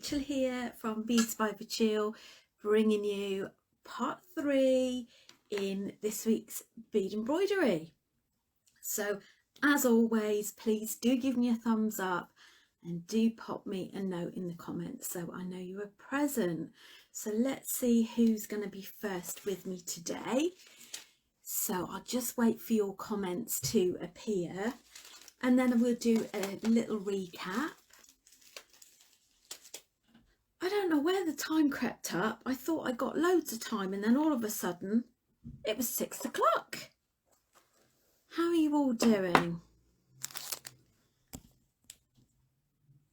Rachel here from Beads by Verchiel, bringing you part 3 in this week's bead embroidery. So as always, please do give me a thumbs up and do pop me a note in the comments so I know you are present. So let's see who's going to be first with me today. So I'll just wait for your comments to appear and then we'll do a little recap. I don't know where the time crept up. I thought I got loads of time and then all of a sudden it was 6 o'clock. How are you all doing?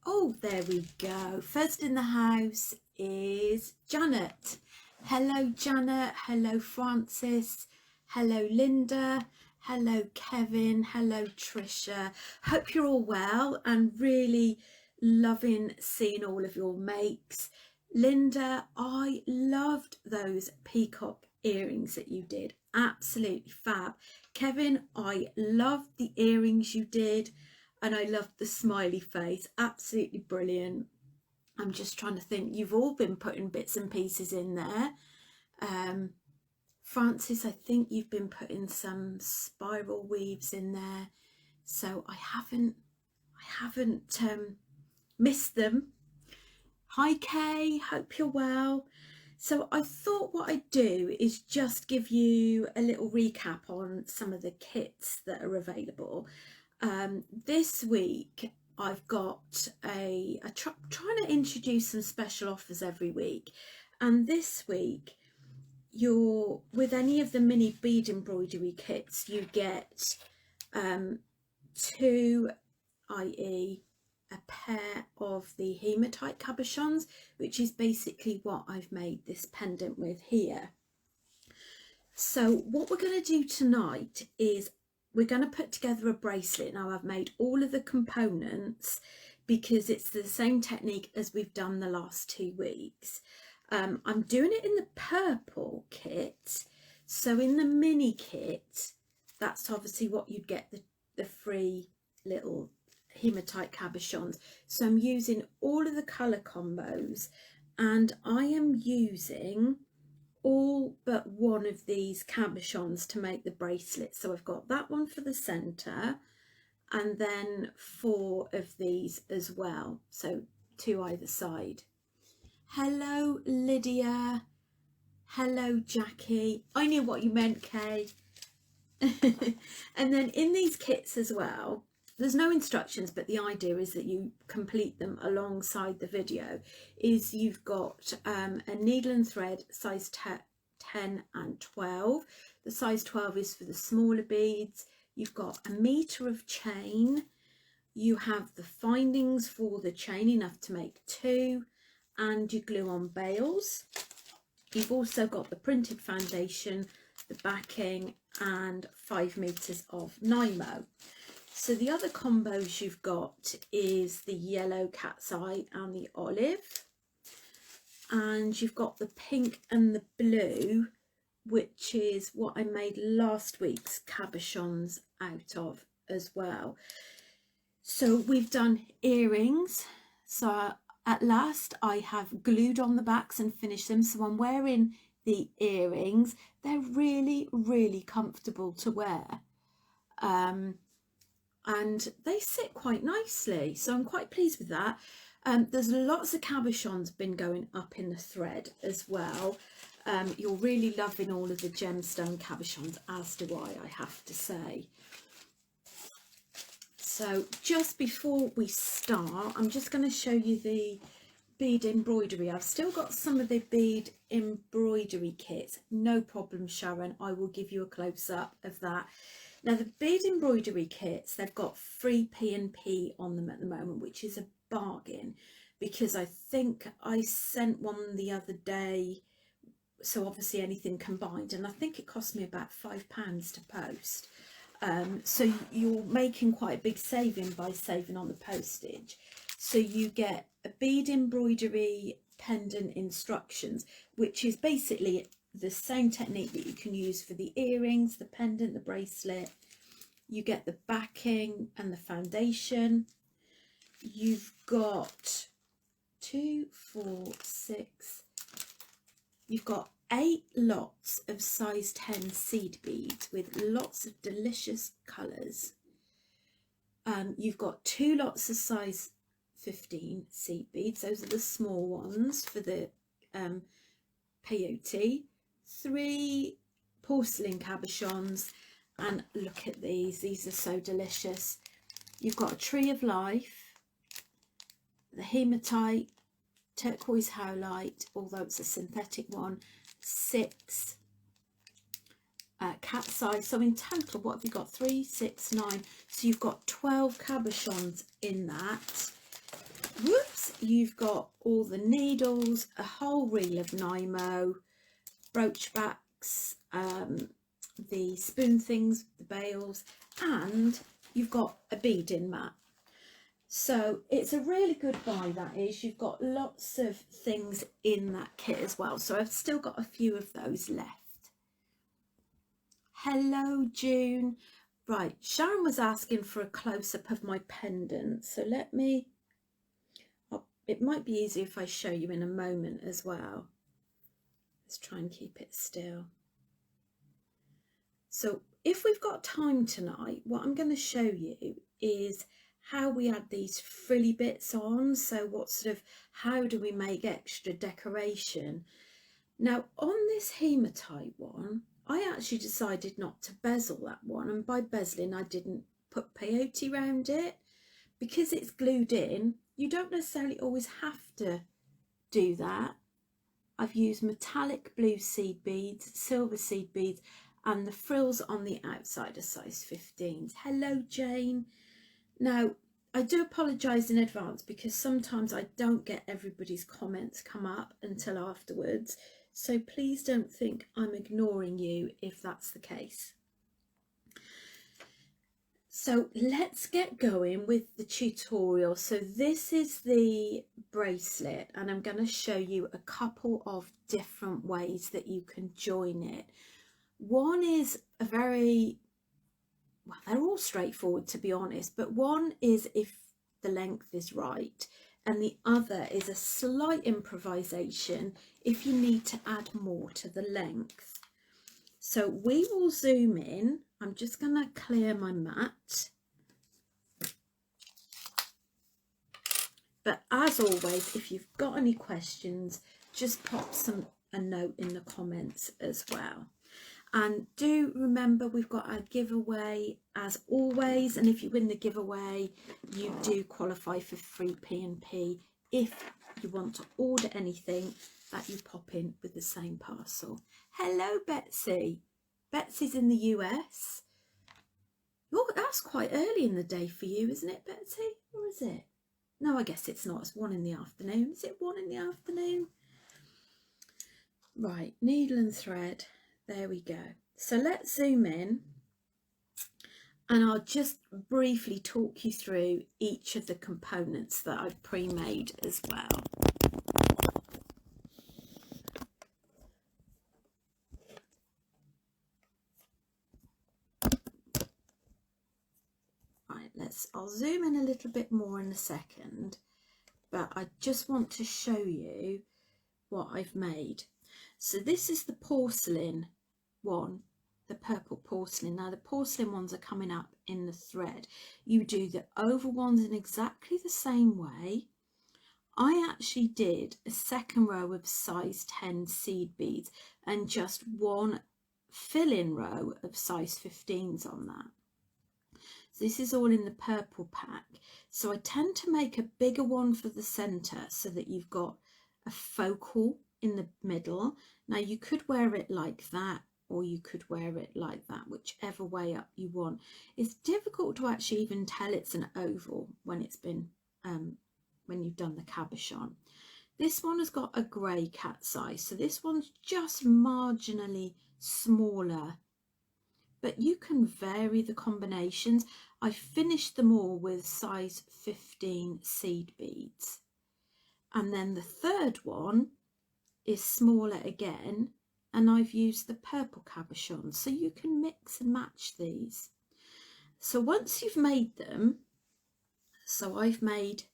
Oh, there we go. First in the house is Janet. Hello Janet, hello Francis, hello Linda, hello Kevin, hello Trisha. Hope you're all well and really loving seeing all of your makes. Linda, I loved those peacock earrings that you did, absolutely fab. Kevin, I loved the earrings you did and I loved the smiley face, absolutely brilliant. I'm just trying to think, you've all been putting bits and pieces in there. Francis, I think you've been putting some spiral weaves in there, so I haven't missed them. Hi Kay, hope you're well. So I thought what I'd do is just give you a little recap on some of the kits that are available. This week I've got trying to introduce some special offers every week, and this week with any of the mini bead embroidery kits you get 2, i.e. a pair of the hematite cabochons, which is basically what I've made this pendant with here. So what we're going to do tonight is we're going to put together a bracelet. Now I've made all of the components because it's the same technique as we've done the last 2 weeks. I'm doing it in the purple kit. So in the mini kit, that's obviously what you'd get the free little hematite cabochons. So I'm using all of the colour combos and I am using all but one of these cabochons to make the bracelet. So I've got that one for the centre and then 4 of these as well, so 2 either side. Hello Lydia, hello Jackie, I knew what you meant Kay. And then in these kits as well, there's no instructions, but the idea is that you complete them alongside the video. Is you've got a needle and thread size 10 and 12. The size 12 is for the smaller beads. You've got a metre of chain. You have the findings for the chain, enough to make 2, and you glue on bales. You've also got the printed foundation, the backing, and 5 meters of Nymo. So the other combos you've got is the yellow cat's eye and the olive, and you've got the pink and the blue, which is what I made last week's cabochons out of as well. So we've done earrings. So at last I have glued on the backs and finished them. So I'm wearing the earrings. They're really, really comfortable to wear. And they sit quite nicely, so I'm quite pleased with that. There's lots of cabochons been going up in the thread as well. You're really loving all of the gemstone cabochons, as do I have to say. So just before we start, I'm just going to show you the bead embroidery. I've still got some of the bead embroidery kits, no problem Sharon, I will give you a close-up of that. Now the bead embroidery kits, they've got free P&P on them at the moment, which is a bargain because I think I sent one the other day, so obviously anything combined, and I think it cost me about £5 to post. So you're making quite a big saving by saving on the postage. So you get a bead embroidery pendant instructions, which is basically the same technique that you can use for the earrings, the pendant, the bracelet. You get the backing and the foundation. You've got 2, 4, 6. You've got 8 lots of size 10 seed beads with lots of delicious colours. You've got 2 lots of size 15 seed beads. Those are the small ones for the peyote. 3 porcelain cabochons, and look at these are so delicious. You've got a tree of life, the hematite, turquoise howlite, although it's a synthetic one, 6 cat's eye. So in total, what have you got? 3, 6, 9. So you've got 12 cabochons in that. Whoops! You've got all the needles, a whole reel of Nymo, brooch backs, the spoon things, the bails, and you've got a beading mat. So it's a really good buy, that is. You've got lots of things in that kit as well. So I've still got a few of those left. Hello, June. Right, Sharon was asking for a close-up of my pendant. So let me, it might be easier if I show you in a moment as well. Let's try and keep it still. So if we've got time tonight, what I'm going to show you is how we add these frilly bits on. So what sort of, how do we make extra decoration? Now on this hematite one, I actually decided not to bezel that one, and by bezeling I didn't put peyote around it. Because it's glued in, you don't necessarily always have to do that. I've used metallic blue seed beads, silver seed beads, and the frills on the outside are size 15s. Hello, Jane. Now, I do apologise in advance because sometimes I don't get everybody's comments come up until afterwards. So please don't think I'm ignoring you if that's the case. So let's get going with the tutorial. So this is the bracelet, and I'm going to show you a couple of different ways that you can join it. One is a very, well, they're all straightforward to be honest, but one is if the length is right, and the other is a slight improvisation if you need to add more to the length. So we will zoom in. I'm just going to clear my mat. But as always, if you've got any questions, just pop a note in the comments as well. And do remember, we've got our giveaway as always, and if you win the giveaway, you do qualify for free P&P if you want to order anything that you pop in with the same parcel. Hello, Betsy. Betsy's in the US. Oh, that's quite early in the day for you, isn't it, Betsy? Or is it? No, I guess it's not. It's 1 in the afternoon. Is it 1 in the afternoon? Right, needle and thread. There we go. So let's zoom in, and I'll just briefly talk you through each of the components that I've pre-made as well. I'll zoom in a little bit more in a second, but I just want to show you what I've made. So this is the porcelain one, the purple porcelain. Now the porcelain ones are coming up in the thread. You do the oval ones in exactly the same way. I actually did a second row of size 10 seed beads and just 1 fill-in row of size 15s on that. This is all in the purple pack. So I tend to make a bigger one for the center so that you've got a focal in the middle. Now you could wear it like that, or you could wear it like that, whichever way up you want. It's difficult to actually even tell it's an oval when it's been, when you've done the cabochon. This one has got a grey cat's eye, so this one's just marginally smaller, but you can vary the combinations. I finished them all with size 15 seed beads. And then the third one is smaller again, and I've used the purple cabochon, so you can mix and match these. So once you've made them, so I've made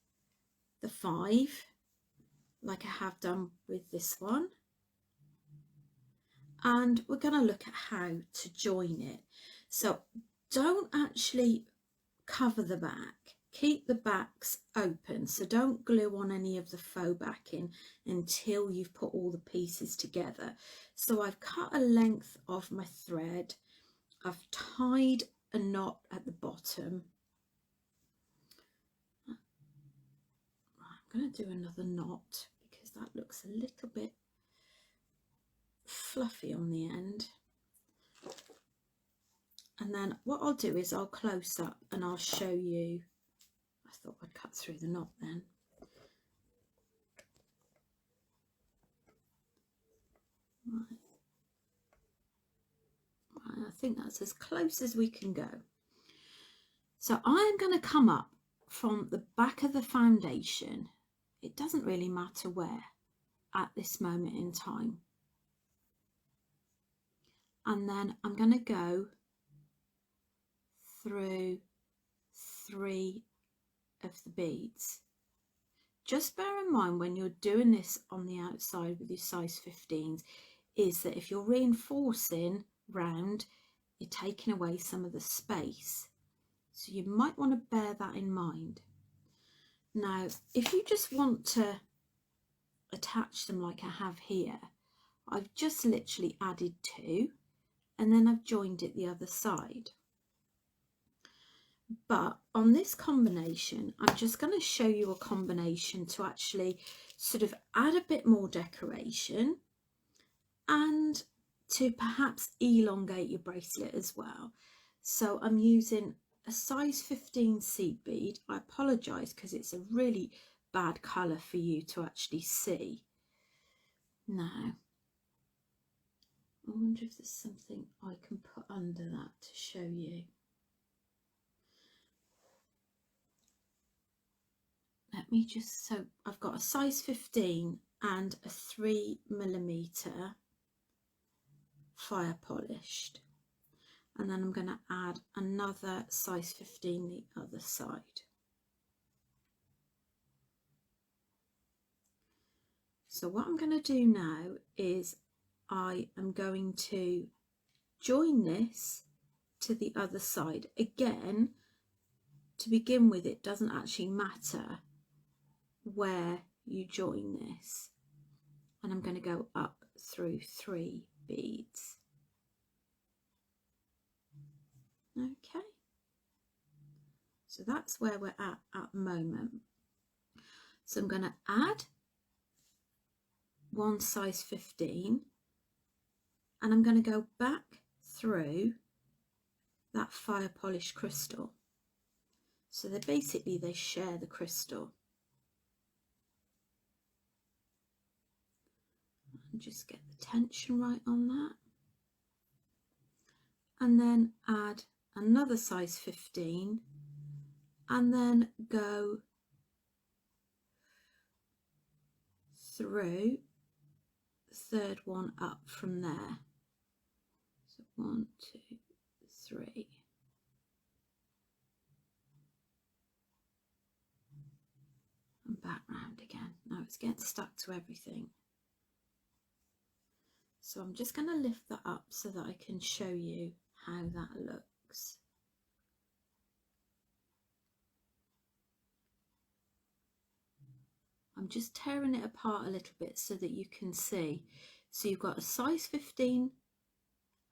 the 5, like I have done with this one. And we're going to look at how to join it. So don't actually cover the back. Keep the backs open, so don't glue on any of the faux backing until you've put all the pieces together. So I've cut a length of my thread, I've tied a knot at the bottom. I'm going to do another knot because that looks a little bit fluffy on the end. And then what I'll do is I'll close up and I'll show you. I thought I'd cut through the knot then. Right. I think that's as close as we can go. So I'm going to come up from the back of the foundation. It doesn't really matter where at this moment in time. And then I'm going to go through 3 of the beads. Just bear in mind when you're doing this on the outside with your size 15s is that if you're reinforcing round, you're taking away some of the space. So you might want to bear that in mind. Now, if you just want to attach them like I have here, I've just literally added 2 and then I've joined it the other side. But on this combination, I'm just going to show you a combination to actually sort of add a bit more decoration and to perhaps elongate your bracelet as well. So I'm using a size 15 seed bead. I apologise because it's a really bad colour for you to actually see. Now, I wonder if there's something I can put under that to show you. Let me just, so I've got a size 15 and a 3mm fire polished, and then I'm going to add another size 15 the other side. So what I'm going to do now is I am going to join this to the other side. Again, to begin with, it doesn't actually matter where you join this, and I'm going to go up through 3 beads. Okay, so that's where we're at the moment. So I'm going to add 1 size 15 and I'm going to go back through that fire polished crystal. So they basically share the crystal. And just get the tension right on that. And then add another size 15 and then go through the third one up from there. So 1, 2, 3. And back round again. Now it's getting stuck to everything. So I'm just going to lift that up so that I can show you how that looks. I'm just tearing it apart a little bit so that you can see. So you've got a size 15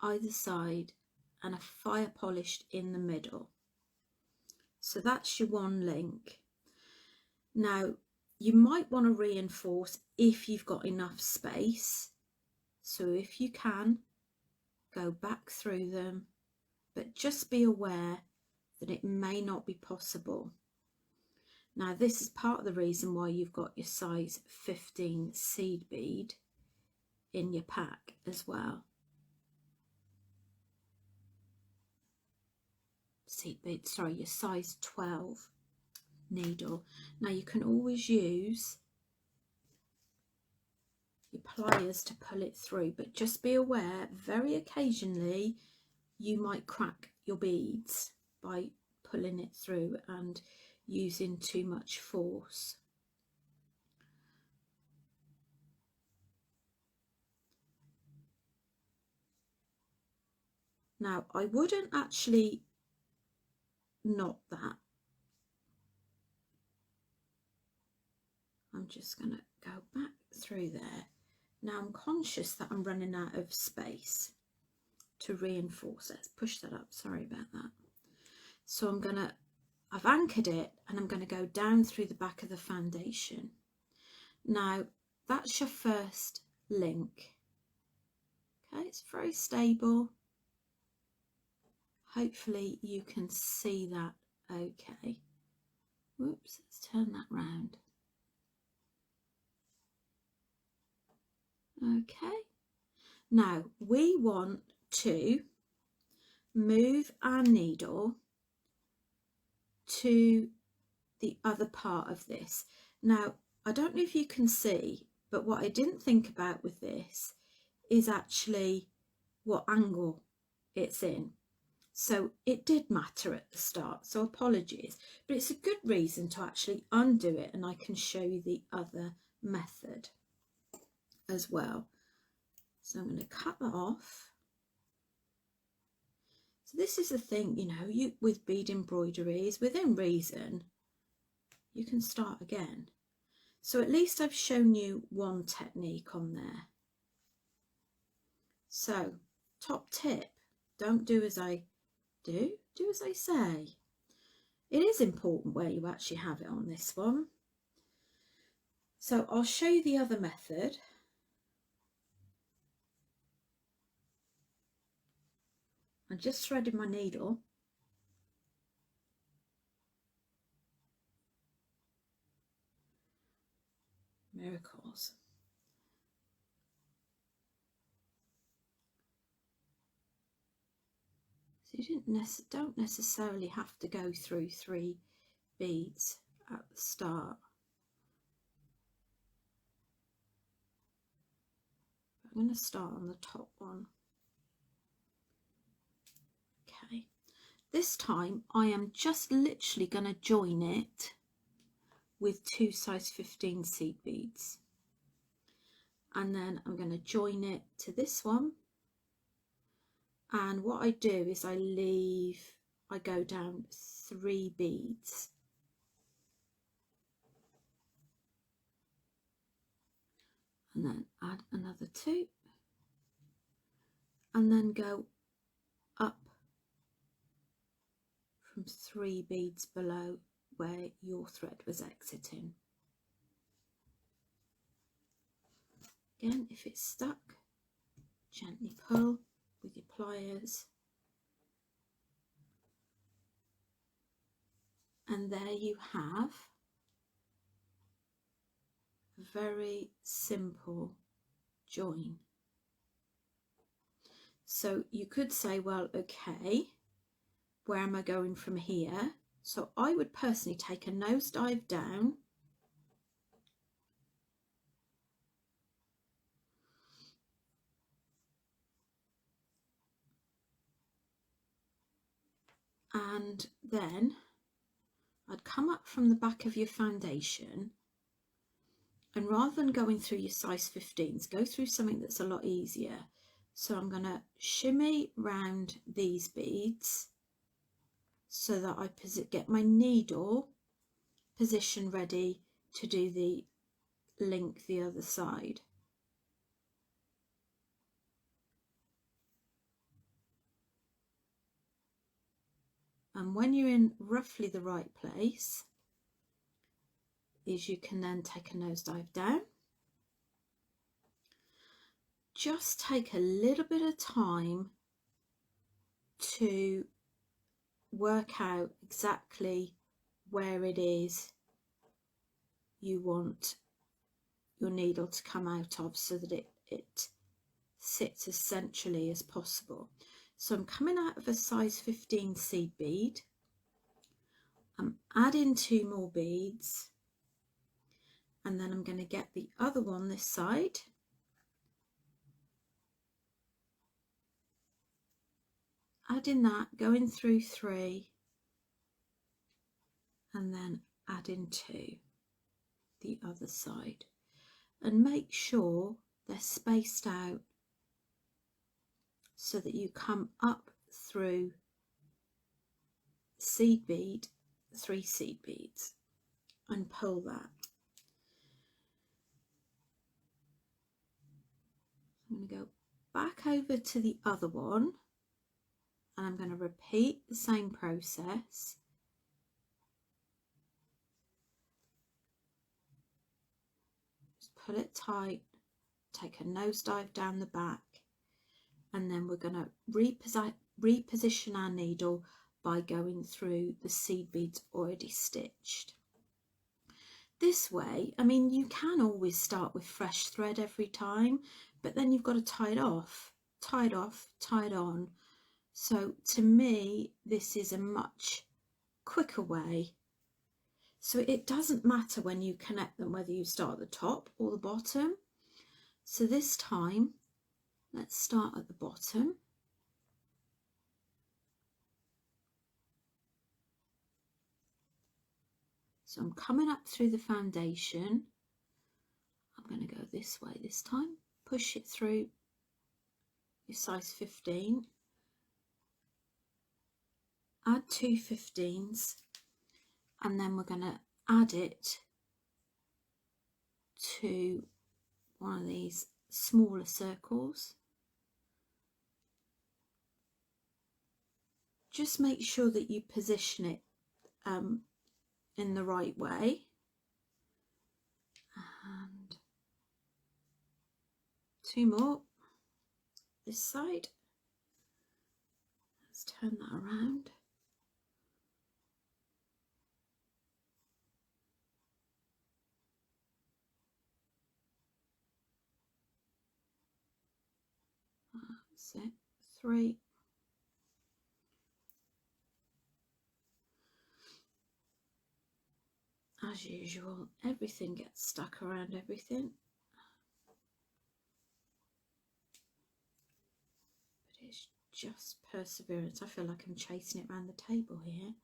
either side and a fire polished in the middle. So that's your one link. Now you might want to reinforce if you've got enough space. So if you can, go back through them, but just be aware that it may not be possible. Now this is part of the reason why you've got your size 15 seed bead in your pack as well. Seed bead, sorry, your size 12 needle. Now you can always use your pliers to pull it through, but just be aware very occasionally you might crack your beads by pulling it through and using too much force. Now I wouldn't actually knot that. I'm just going to go back through there. Now I'm conscious that I'm running out of space to reinforce. Let's push that up, sorry about that. So I've anchored it and I'm going to go down through the back of the foundation. Now that's your first link. Okay, it's very stable. Hopefully you can see that okay. Whoops, let's turn that round. Okay, now we want to move our needle to the other part of this. Now I don't know if you can see, but what I didn't think about with this is actually what angle it's in. So it did matter at the start, so apologies, but it's a good reason to actually undo it, and I can show you the other method as well. So I'm going to cut that off. So this is the thing, you know, with bead embroidery is within reason, you can start again. So at least I've shown you one technique on there. So top tip, don't do as I do, do as I say. It is important where you actually have it on this one. So I'll show you the other method. I'm just threading my needle. Miracles. So you don't necessarily have to go through 3 beads at the start. I'm going to start on the top one. Okay, this time I am just literally going to join it with 2 size 15 seed beads, and then I'm going to join it to this one, and what I do is I go down 3 beads, and then add another 2, and then go up from 3 beads below where your thread was exiting. Again, if it's stuck, gently pull with your pliers, and there you have a very simple join. So you could say, well, okay, where am I going from here? So I would personally take a nosedive down, and then I'd come up from the back of your foundation, and rather than going through your size 15s, go through something that's a lot easier. So I'm going to shimmy round these beads so that I get my needle position ready to do the link the other side. And when you're in roughly the right place, is you can then take a nosedive down. Just take a little bit of time to work out exactly where it is you want your needle to come out of, so that it sits as centrally as possible. So I'm coming out of a size 15 seed bead, I'm adding 2 more beads, and then I'm going to get the other one this side, adding that, going through 3, and then adding 2 the other side, and make sure they're spaced out so that you come up through seed bead, 3 seed beads, and pull that. I'm going to go back over to the other one, and I'm going to repeat the same process. Just pull it tight, take a nosedive down the back, and then we're going to reposition our needle by going through the seed beads already stitched. This way, I mean, you can always start with fresh thread every time, but then you've got to tie it off, tie it on. So to me, this is a much quicker way. So it doesn't matter when you connect them, whether you start at the top or the bottom. So this time, let's start at the bottom. So I'm coming up through the foundation. I'm going to go this way this time. Push it through your size 15. Add 2 15s, and then we're going to add it to one of these smaller circles. Just make sure that you position it in the right way. And 2 more this side. Let's turn that around. That's it. 3. As usual, everything gets stuck around everything. But it's just perseverance. I feel like I'm chasing it around the table here.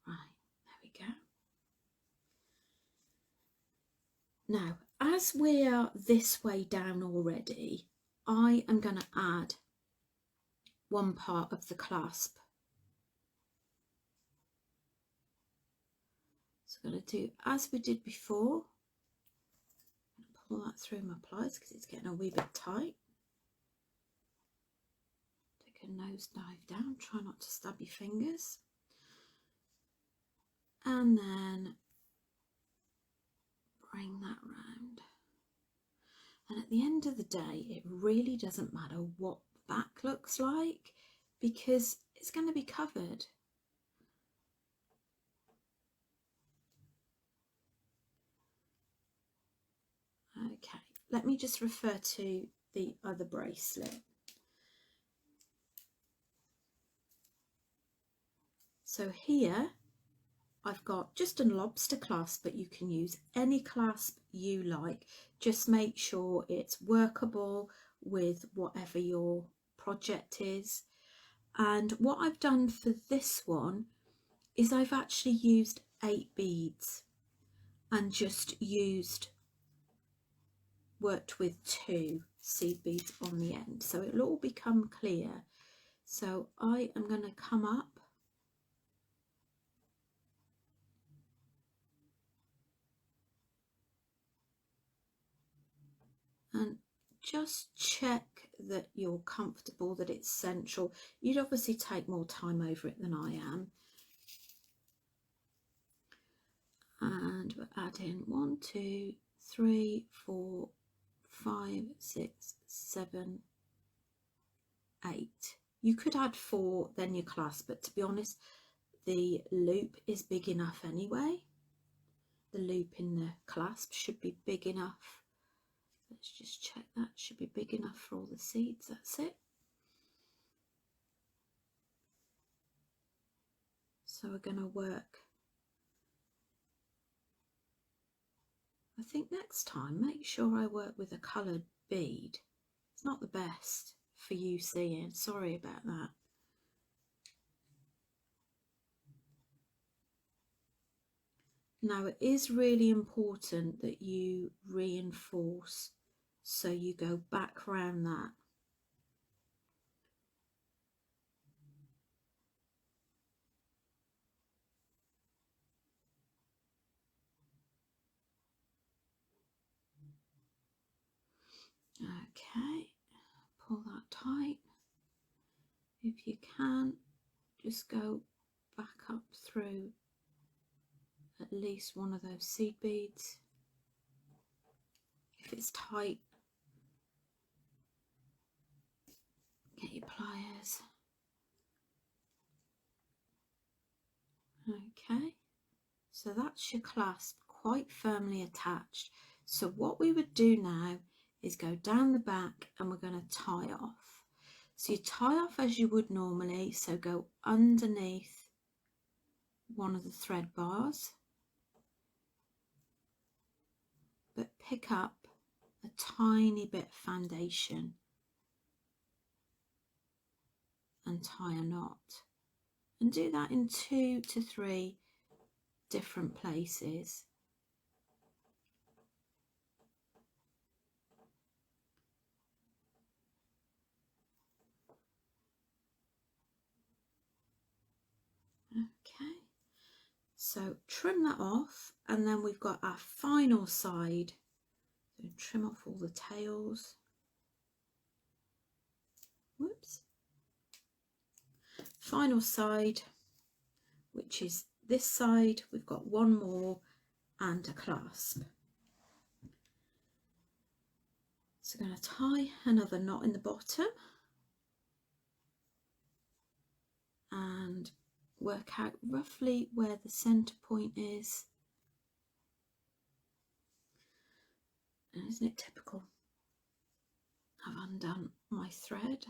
Right, there we go. Now, as we're this way down already, I am going to add one part of the clasp. So I'm going to do as we did before. Pull that through my pliers because it's getting a wee bit tight. Take a nose dive down, try not to stab your fingers. And then bring that round. And at the end of the day, it really doesn't matter what the back looks like because it's going to be covered. Okay, let me just refer to the other bracelet. So here I've got just a lobster clasp, but you can use any clasp you like. Just make sure it's workable with whatever your project is. And what I've done for this one is I've actually used 8 beads and just worked with 2 seed beads on the end, so it'll all become clear. So I am going to come up and just check that you're comfortable, that it's central. You'd obviously take more time over it than I am. And we're adding 1 2 3 4 5 6 7 8. You could add 4 then your clasp, but to be honest, the loop is big enough anyway. The loop in the clasp should be big enough. Let's just check that. Should be big enough for all the seeds. That's it. So we're going to work. I think next time make sure I work with a coloured bead. It's not the best for you seeing. Sorry about that. Now it is really important that you reinforce, so you go back around that. tight. If you can, just go back up through at least one of those seed beads. If it's tight, get your pliers. Okay, so that's your clasp quite firmly attached. So what we would do now is go down the back and we're going to tie off. So you tie off as you would normally, so go underneath one of the thread bars, but pick up a tiny bit of foundation and tie a knot, and do that in 2 to 3 different places. Okay, so trim that off, and then we've got our final side. So trim off all the tails. Whoops. Final side, which is this side. We've got one more and a clasp. So I'm going to tie another knot in the bottom and work out roughly where the center point is. And isn't it typical? I've undone my thread.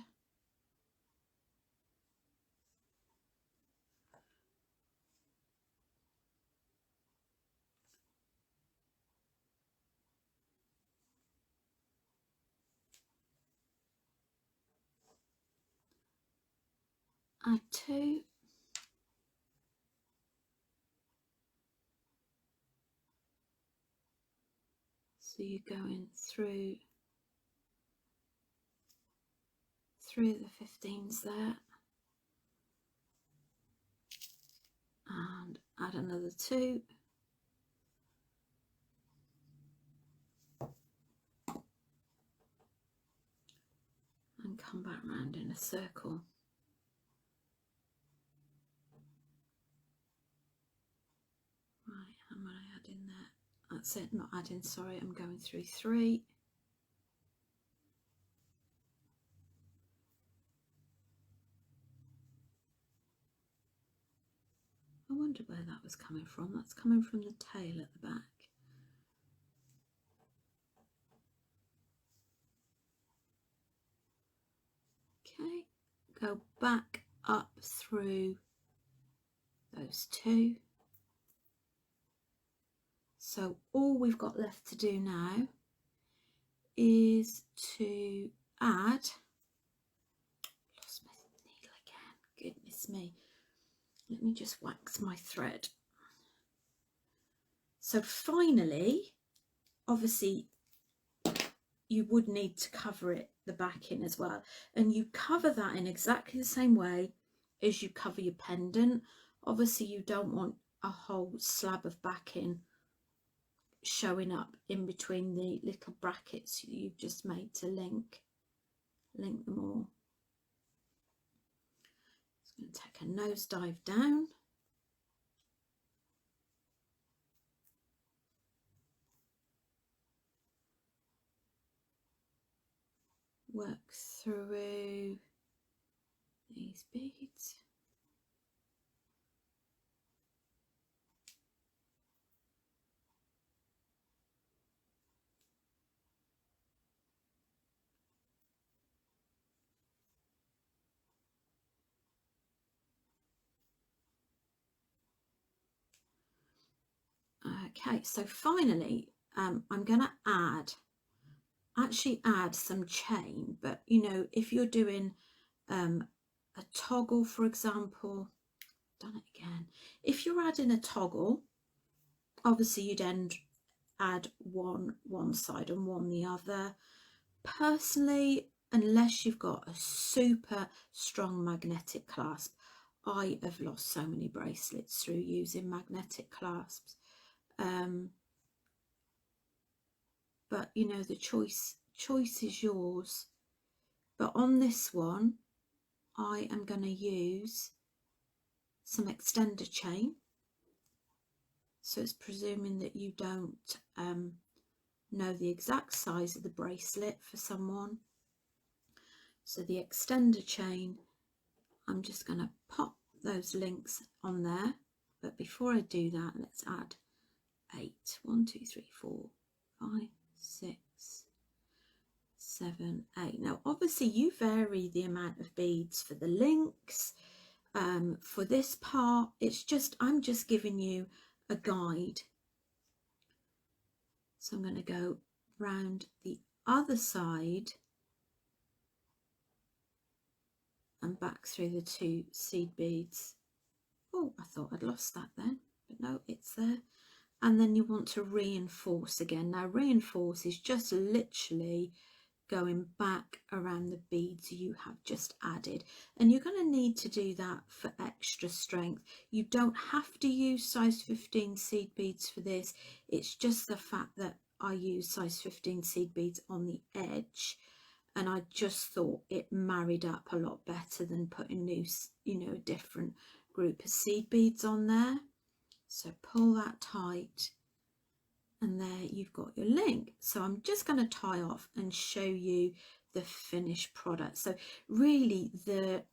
Add 2. So you're going through 3 of the 15s there, and add another 2. And come back round in a circle. Right, how am I adding that? That's it, not adding, sorry, I'm going through 3. I wonder where that was coming from. That's coming from the tail at the back. Okay, go back up through those 2. So all we've got left to do now is to add, lost my needle again, goodness me, let me just wax my thread. So finally, obviously you would need to cover it, the back in as well, and you cover that in exactly the same way as you cover your pendant. Obviously you don't want a whole slab of backing showing up in between the little brackets you've just made to link them all. Just going to take a nosedive down. Work through these beads. Okay, so finally I'm going to actually add some chain, but you know, if you're doing a toggle, for example, done it again, if you're adding a toggle, obviously you'd add one side and one the other. Personally, unless you've got a super strong magnetic clasp, I have lost so many bracelets through using magnetic clasps. But you know, the choice is yours. but on this one I am going to use some extender chain. So it's presuming that you don't know the exact size of the bracelet for someone. So the extender chain, I'm just going to pop those links on there. But before I do that, let's add 8. 1, 2, 3, 4, 5, 6, 7, 8. Now obviously you vary the amount of beads for the links. For this part, I'm just giving you a guide. So I'm going to go round the other side and back through the 2 seed beads. Oh, I thought I'd lost that then, but no, it's there. And then you want to reinforce again. Now reinforce is just literally going back around the beads you have just added, and you're going to need to do that for extra strength. You don't have to use size 15 seed beads for this. It's just the fact that I use size 15 seed beads on the edge, and I just thought it married up a lot better than putting new, a different group of seed beads on there. So pull that tight, and there you've got your link. So I'm just going to tie off and show you the finished product. So really the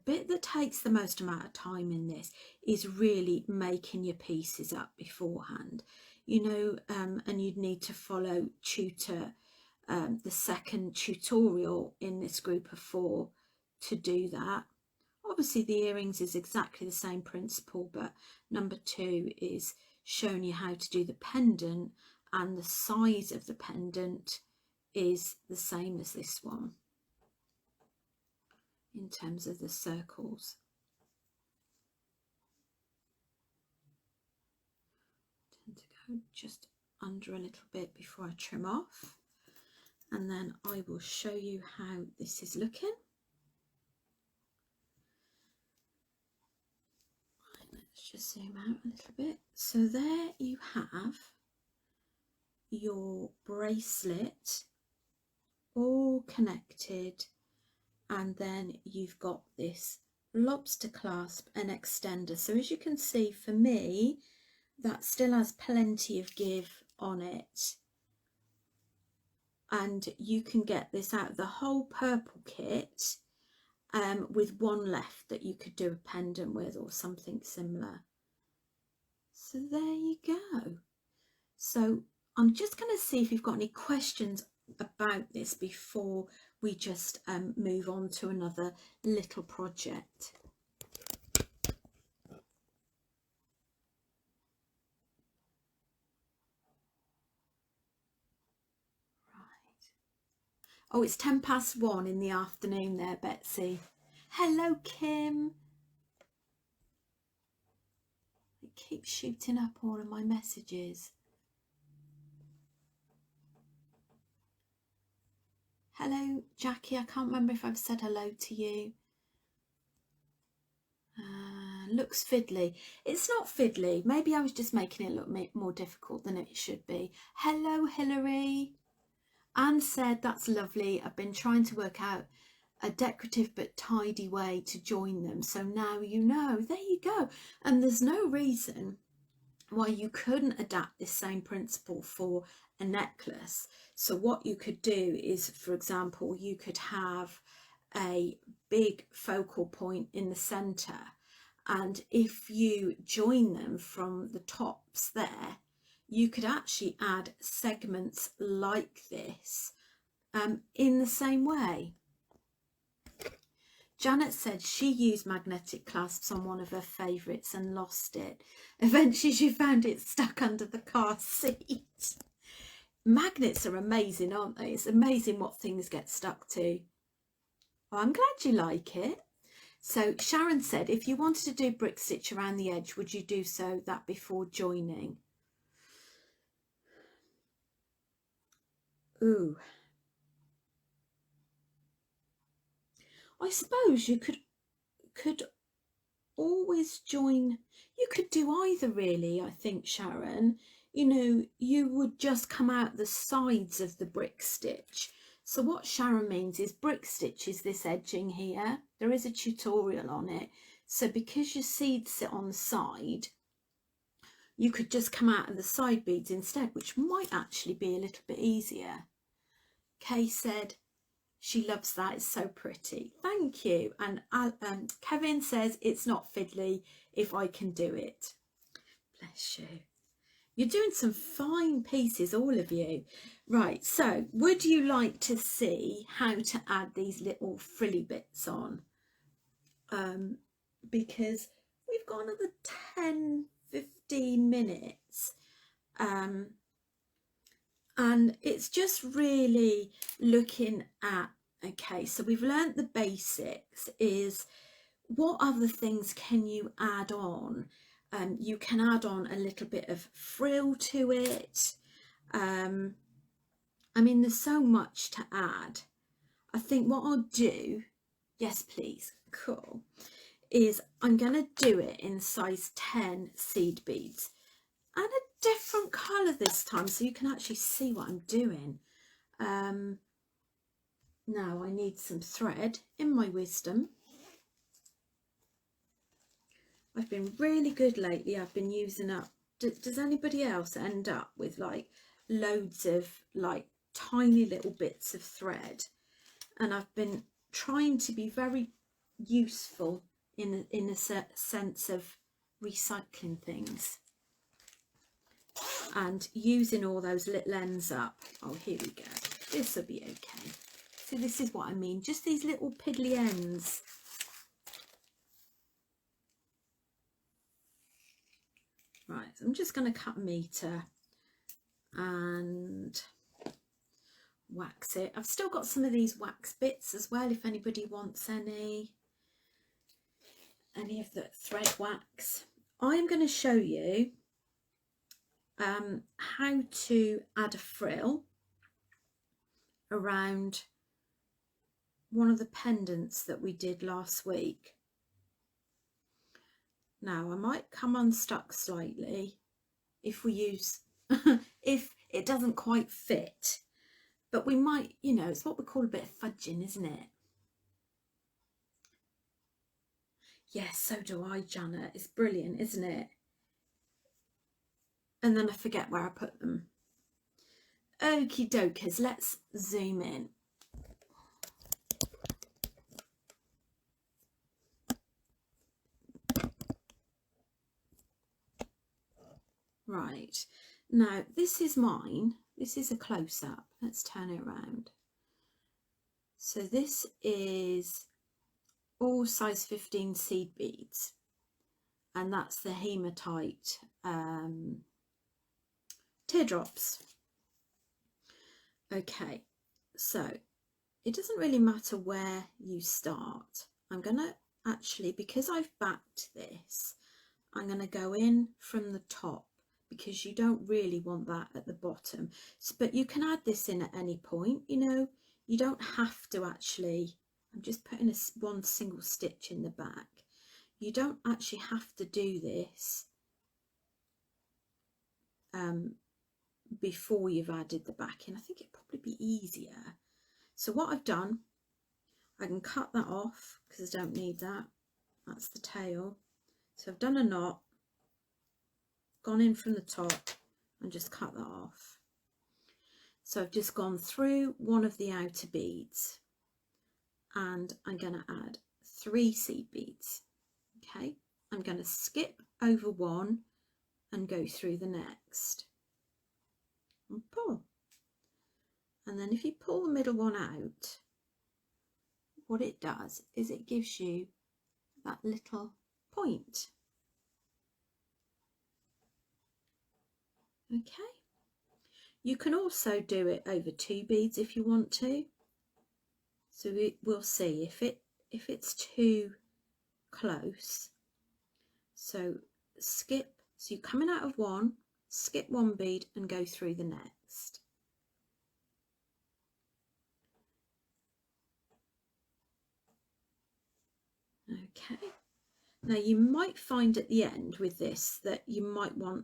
bit that takes the most amount of time in this is really making your pieces up beforehand, and you'd need to follow the second tutorial in this group of 4 to do that. Obviously the earrings is exactly the same principle, but number 2 is showing you how to do the pendant, and the size of the pendant is the same as this one in terms of the circles. I tend to go just under a little bit before I trim off, and then I will show you how this is looking. Let's just zoom out a little bit. So there you have your bracelet all connected, and then you've got this lobster clasp and extender. So as you can see, for me, that still has plenty of give on it, and you can get this out of the whole purple kit with one left that you could do a pendant with or something similar. So there you go. So I'm just going to see if you've got any questions about this before we just move on to another little project. Right. Oh, it's 1:10 in the afternoon there, Betsy. Hello, Kim. It keeps shooting up all of my messages. Hello, Jackie. I can't remember if I've said hello to you. Looks fiddly. It's not fiddly. Maybe I was just making it look more difficult than it should be. Hello, Hilary. Anne said, that's lovely. I've been trying to work out a decorative but tidy way to join them. So now you know. There you go. And there's no reason why you couldn't adapt this same principle for a necklace. So what you could do is, for example, you could have a big focal point in the center, and if you join them from the tops there, you could actually add segments like this in the same way. Janet said she used magnetic clasps on one of her favourites and lost it. Eventually she found it stuck under the car seat. Magnets are amazing, aren't they? It's amazing what things get stuck to. Well, I'm glad you like it. So Sharon said, if you wanted to do brick stitch around the edge, would you do that before joining? Ooh. I suppose you could always join. You could do either, really, I think, Sharon. You know, you would just come out the sides of the brick stitch. So what Sharon means is brick stitches this edging here. There is a tutorial on it. So because your seeds sit on the side, you could just come out of the side beads instead, which might actually be a little bit easier. Kay said she loves that, it's so pretty. Thank you. And Kevin says it's not fiddly if I can do it. Bless you. You're doing some fine pieces, all of you. Right, so would you like to see how to add these little frilly bits on? Because we've got another 10-15 minutes. And it's just really looking at, okay, so we've learnt the basics, is what other things can you add on? You can add on a little bit of frill to it. I mean, there's so much to add. I think what I'll do, yes please, cool, is I'm going to do it in size 10 seed beads and a different colour this time so you can actually see what I'm doing. Now I need some thread in my wisdom. I've been really good lately. I've been using up, does anybody else end up with like loads of like tiny little bits of thread? And I've been trying to be very useful in a sense of recycling things and using all those little ends up. Oh, here we go. This will be okay. So this is what I mean, just these little piddly ends. Right, so I'm just going to cut a metre and wax it. I've still got some of these wax bits as well if anybody wants any of the thread wax. I'm going to show you how to add a frill around one of the pendants that we did last week. Now I might come unstuck slightly if we use if it doesn't quite fit, but we might, you know, it's what we call a bit of fudging, isn't it? Yes, so do I, Janet. It's brilliant, isn't it? And then I forget where I put them. Okie dokers, let's zoom in. Right, now this is mine. This is a close-up. Let's turn it around. So this is all size 15 seed beads, and that's the hematite teardrops. Okay, so it doesn't really matter where you start. I'm gonna actually, because I've backed this, I'm gonna go in from the top because you don't really want that at the bottom. So, but you can add this in at any point, you know, you don't have to actually, I'm just putting one single stitch in the back. You don't actually have to do this before you've added the backing. I think it'd probably be easier. So what I've done, I can cut that off because I don't need that. That's the tail. So I've done a knot, gone in from the top and just cut that off. So I've just gone through one of the outer beads and I'm going to add 3 seed beads. Okay, I'm going to skip over one and go through the next and pull. And then if you pull the middle one out, what it does is it gives you that little point. Okay, you can also do it over 2 beads if you want to. So we'll see if it's too close. So skip, so you're coming out of one, skip 1 bead and go through the next. Okay, now you might find at the end with this that you might want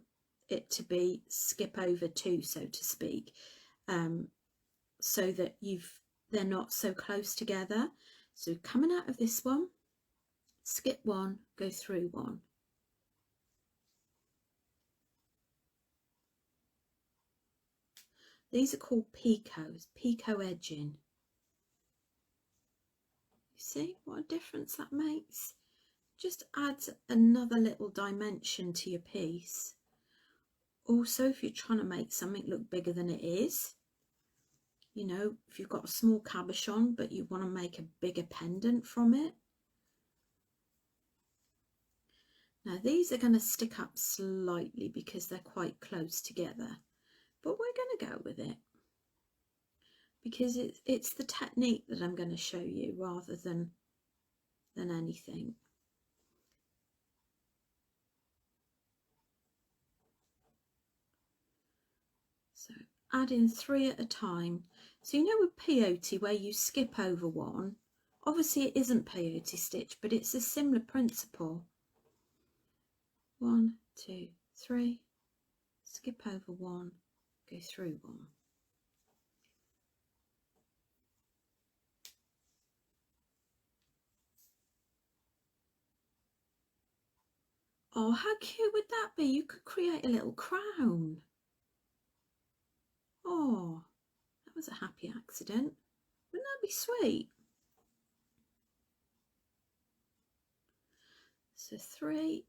it to be skip over 2, so to speak, so that you've they're not so close together. So coming out of this one, skip one, go through one. These are called picots, picot edging. You see what a difference that makes? Just adds another little dimension to your piece. Also, if you're trying to make something look bigger than it is, you know, if you've got a small cabochon but you want to make a bigger pendant from it. Now these are going to stick up slightly because they're quite close together, but we're going to go with it because it's the technique that I'm going to show you rather than anything. So add in 3 at a time. So you know with peyote where you skip over one, obviously it isn't peyote stitch, but it's a similar principle. 1, 2, 3, skip over one, go through one. Oh, how cute would that be? You could create a little crown. Oh, that was a happy accident. Wouldn't that be sweet? So 3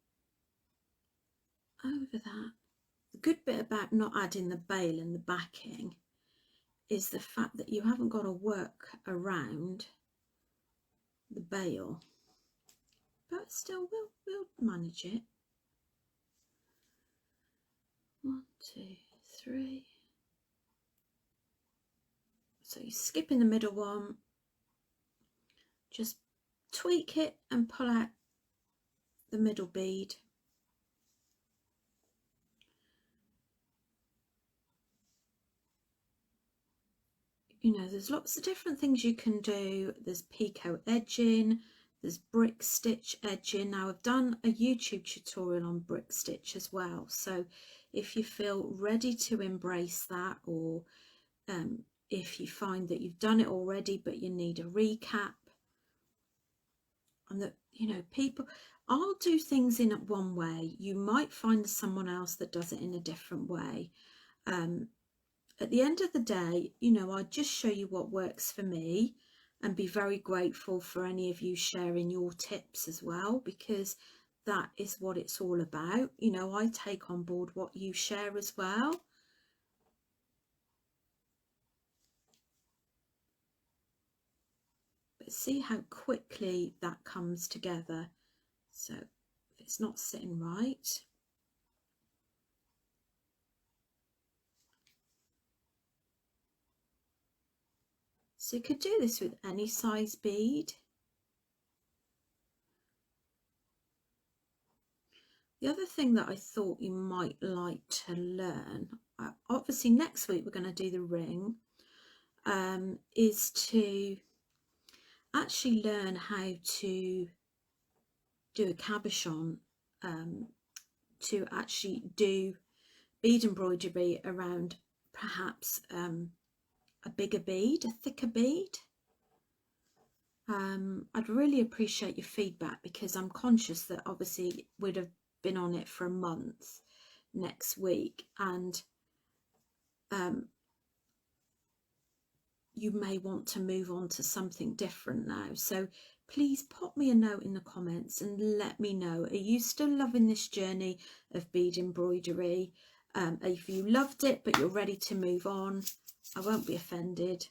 over that. The good bit about not adding the bail and the backing is the fact that you haven't got to work around the bail, but still we'll manage it. 1, 2, 3. So you skip in the middle one, just tweak it and pull out the middle bead. You know, there's lots of different things you can do. There's picot edging, there's brick stitch edging. Now I've done a YouTube tutorial on brick stitch as well, so if you feel ready to embrace that, or if you find that you've done it already but you need a recap, and that, you know, people, I'll do things in one way, you might find someone else that does it in a different way. At the end of the day, you know, I just show you what works for me and be very grateful for any of you sharing your tips as well, because that is what it's all about. You know, I take on board what you share as well. But see how quickly that comes together. So if it's not sitting right, so you could do this with any size bead. The other thing that I thought you might like to learn, obviously next week we're going to do the ring, is to actually learn how to do a cabochon, to actually do bead embroidery around perhaps a bigger bead, a thicker bead. I'd really appreciate your feedback, because I'm conscious that obviously we'd have been on it for a month next week, and you may want to move on to something different now. So please pop me a note in the comments and let me know, are you still loving this journey of bead embroidery? If you loved it but you're ready to move on, I won't be offended.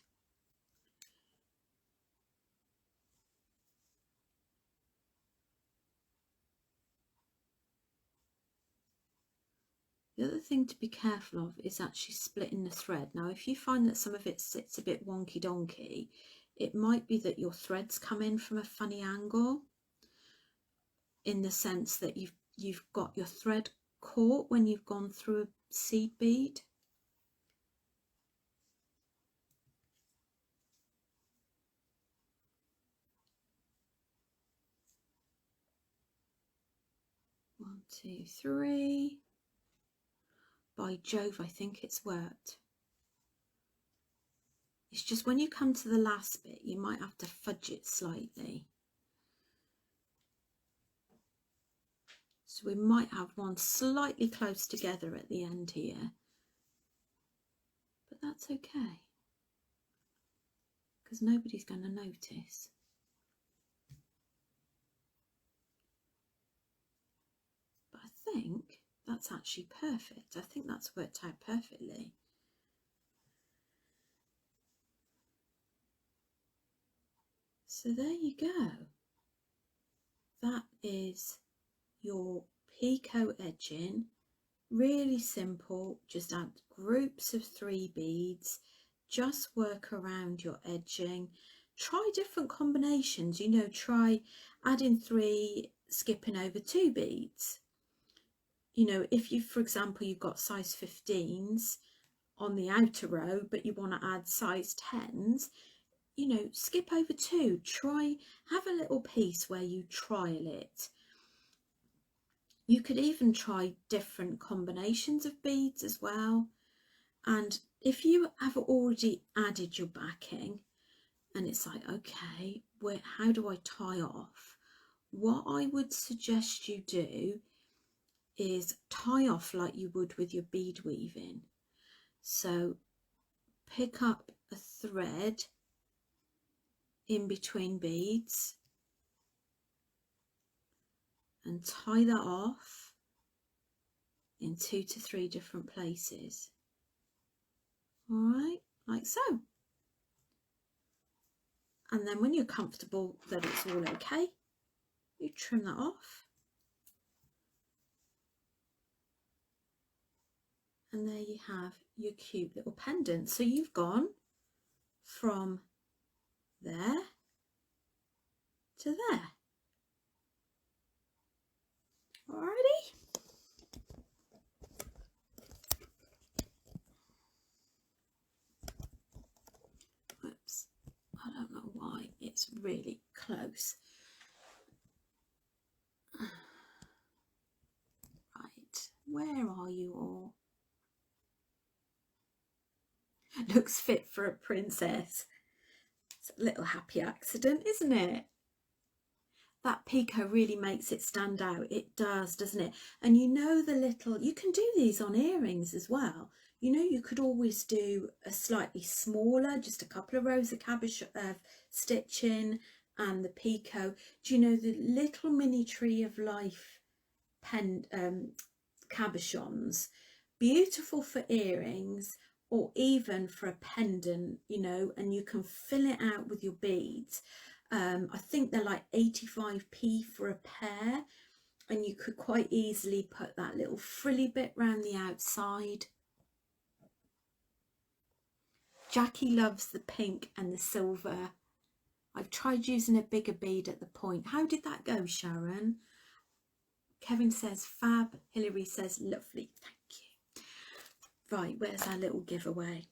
The other thing to be careful of is actually splitting the thread. Now if you find that some of it sits a bit wonky donkey, it might be that your threads come in from a funny angle, in the sense that you've got your thread caught when you've gone through a seed bead. One, two, three. By Jove, I think it's worked. It's just when you come to the last bit, you might have to fudge it slightly. So we might have one slightly close together at the end here, but that's okay, because nobody's going to notice. But I think that's actually perfect. I think that's worked out perfectly. So there you go. That is your picot edging. Really simple. Just add groups of 3 beads. Just work around your edging. Try different combinations. You know, try adding 3, skipping over 2 beads. You know, if you, for example, you've got size 15s on the outer row, but you want to add size 10s, you know, skip over 2. Try, have a little piece where you trial it. You could even try different combinations of beads as well. And if you have already added your backing and it's like, okay, how do I tie off? What I would suggest you do is tie off like you would with your bead weaving. So pick up a thread in between beads and tie that off in 2 to 3 different places. All right, like so. And then when you're comfortable that it's all okay, you trim that off. And there you have your cute little pendant. So you've gone from there to there. Alrighty. Whoops, I don't know why it's really close. Right, where are you all? Looks fit for a princess. It's a little happy accident, isn't it? That picot really makes it stand out. It does, doesn't it? And you know the little, you can do these on earrings as well. You know, you could always do a slightly smaller, just a couple of rows of cabochon stitching and the picot. Do you know the little mini tree of life cabochons? Beautiful for earrings or even for a pendant, you know, and you can fill it out with your beads. I think they're like 85p for a pair, and you could quite easily put that little frilly bit round the outside. Jackie loves the pink and the silver. I've tried using a bigger bead at the point. How did that go, Sharon? Kevin says fab. Hilary says lovely. Thank you. Right, where's our little giveaway?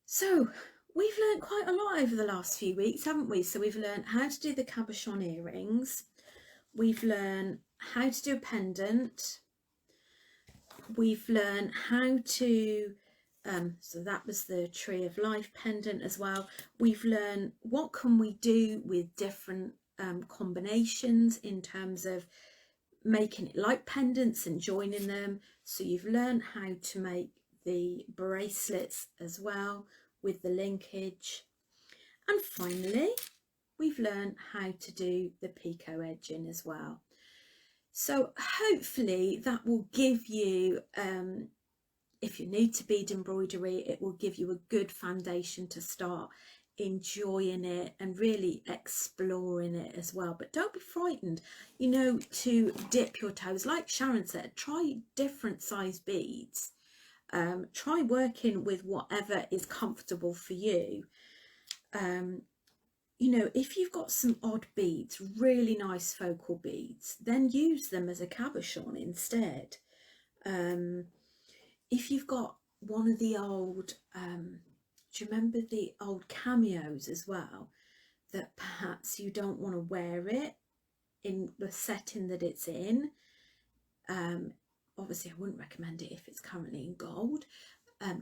So we've learned quite a lot over the last few weeks, haven't we? So we've learned how to do the cabochon earrings. We've learned how to do a pendant. We've learned how to, so that was the Tree of Life pendant as well. We've learned what can we do with different combinations in terms of making it like pendants and joining them. So you've learned how to make the bracelets as well with the linkage. And finally, we've learned how to do the picot edging as well. So hopefully that will give you, if you're new to bead embroidery, it will give you a good foundation to start enjoying it and really exploring it as well. But don't be frightened, you know, to dip your toes. Like Sharon said, try different size beads. Try working with whatever is comfortable for you. You know, if you've got some odd beads, really nice focal beads, then use them as a cabochon instead. If you've got one of the old, do you remember the old cameos as well, that perhaps you don't want to wear it in the setting that it's in? Obviously I wouldn't recommend it if it's currently in gold.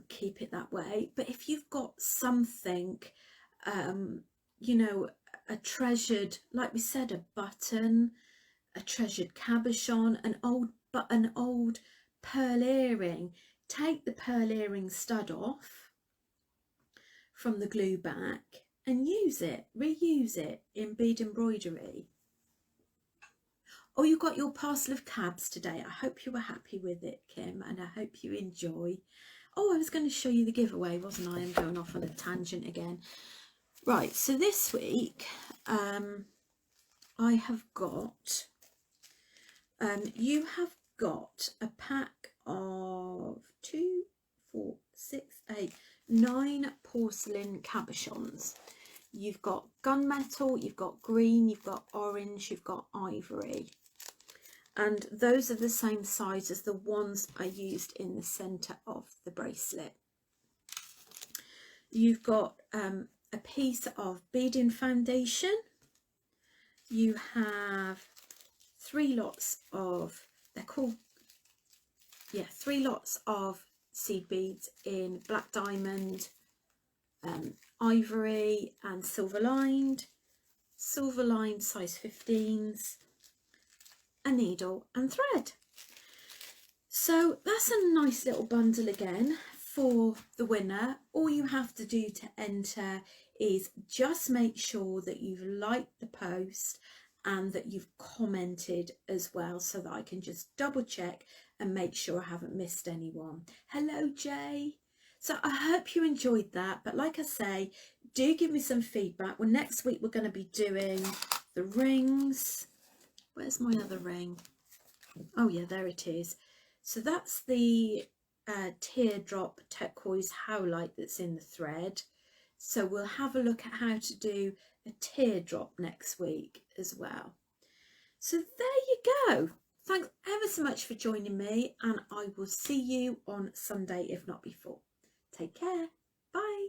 keep it that way. But if you've got something, you know, a treasured, like we said, a button, a treasured cabochon, an old pearl earring, take the pearl earring stud off from the glue back and use it, reuse it in bead embroidery. Oh, you got your parcel of cabs today. I hope you were happy with it, Kim, and I hope you enjoy. Oh, I was going to show you the giveaway, wasn't I? I'm going off on a tangent again. Right, so this week I have got, you have got a pack of 2, 4, 6, 8, 9 porcelain cabochons. You've got gunmetal, you've got green, you've got orange, you've got ivory. And those are the same size as the ones I used in the centre of the bracelet. You've got a piece of beading foundation. You have 3 lots of, they're called, yeah, 3 lots of seed beads in black diamond, ivory and silver lined size 15s, a needle and thread. So that's a nice little bundle again for the winner. All you have to do to enter is just make sure that you've liked the post and that you've commented as well, so that I can just double check and make sure I haven't missed anyone. Hello, Jay. So I hope you enjoyed that, but like I say, do give me some feedback. Well, next week we're going to be doing the rings. Where's my other ring? Oh yeah, there it is. So that's the teardrop turquoise howlite that's in the thread. So we'll have a look at how to do a teardrop next week as well. So there you go. Thanks ever so much for joining me, and I will see you on Sunday, if not before. Take care. Bye.